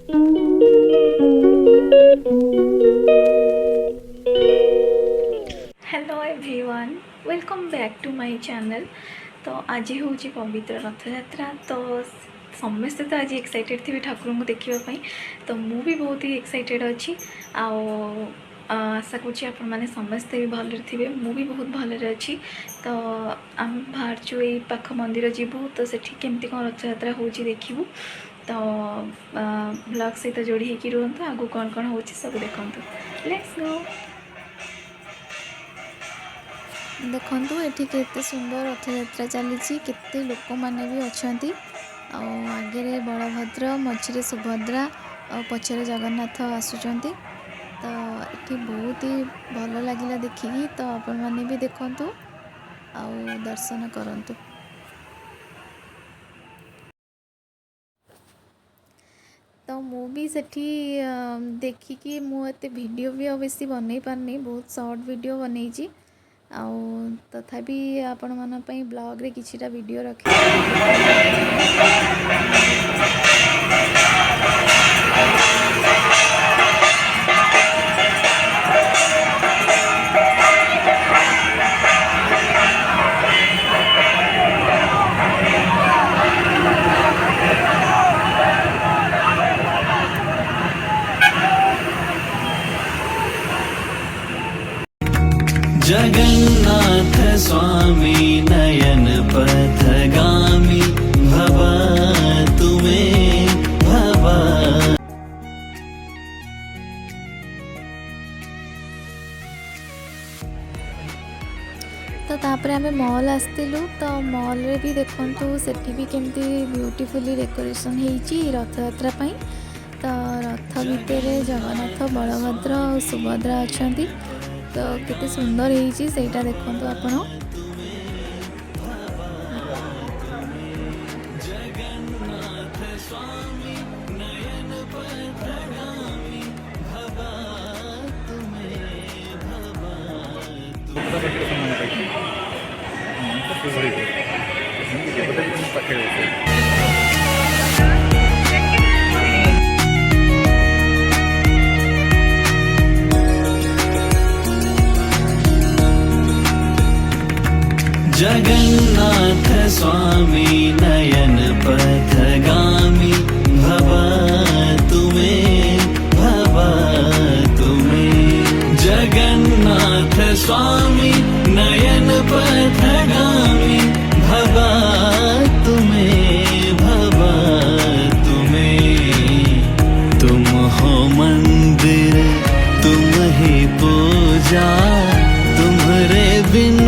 Hello everyone, welcome back to my channel. तो आज हूँ पवित्र रथ यात्रा। तो समस्ते तो आज एक्साइटेड थे ठाकुर को देखापी, तो मु भी बहुत ही एक्साइटेड अच्छी। आशा करुँच आपण मैंने समस्ते भी भलरे थे, मु भी बहुत भलरे अच्छी। तो आम बाहरचु ये पाख मंदिर जीवु, तो सेठी केमती कौन रथ यात्रा होची देखिबु। तो ब्लॉग सहित जोड़ी होकर रुहतु, आगु कौन कौन हो सब देखु। Let's go. देखु ये केते सुंदर रथ यात्रा चली, केते लोक माने भी अच्छा। आगे बलभद्र, मझिरे सुभद्रा और पछरे जगन्नाथ आसुचंती। तो ये बहुत ही भल लगिला देखिकी। तो आपण मैंने भी देखु आ दर्शन करंतु। तो मु भी सेठी देखिकी मुझे वीडियो भी बेसी बनई पारनी, बहुत शॉर्ट वीडियो बनई। तथापि आपण मन पई ब्लॉग रे किछिटा वीडियो रखी। जगन्नाथ स्वामी नयन पथगामी भव तुम्हें भव। तो तापर आमे मॉल आसतिलु। तो मॉल रे भी देखंतु सेठी भी केमती ब्यूटीफुली डेकोरेशन हेची रथ यात्रा पई। तो रथ भितर जगन्नाथ, बलभद्र और सुभद्रा अछंती। तो केते सुंदर हेची सेटा देखंतु आपण। जगन्नाथ स्वामी नयन पथगामी भव तुम्हें भव तुम्हें। जगन्नाथ स्वामी नयन पथगामी भव तुम्हें भव तुम्हें। तुम हो मंदिर तुम ही पूजा, तुम्हारे बिन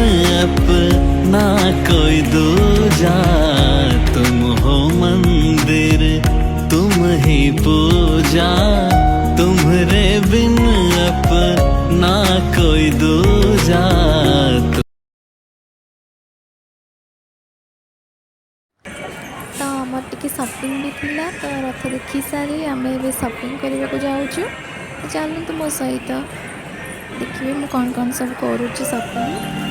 अपना कोई दूजा। तुम हो मंदिर तुम ही पूजा, तुम्हारे बिन अपना कोई दूजा। तो आमर टिके शॉपिंग भी थिला। तो रथ देखी सारी आम ए शॉपिंग करने को जाऊँ। चलतु मो सहित देखिए मु कौन कौन सब करुँची शॉपिंग।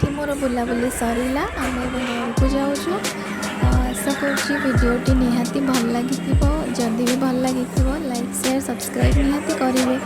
ये मोर बुलाबुली सरला, आम घर को जाऊँ। आशा करुँची वीडियोटी निहाती भल लगी। जदि भी भल लगी लाइक शेयर सब्सक्राइब निहाती करेंगे।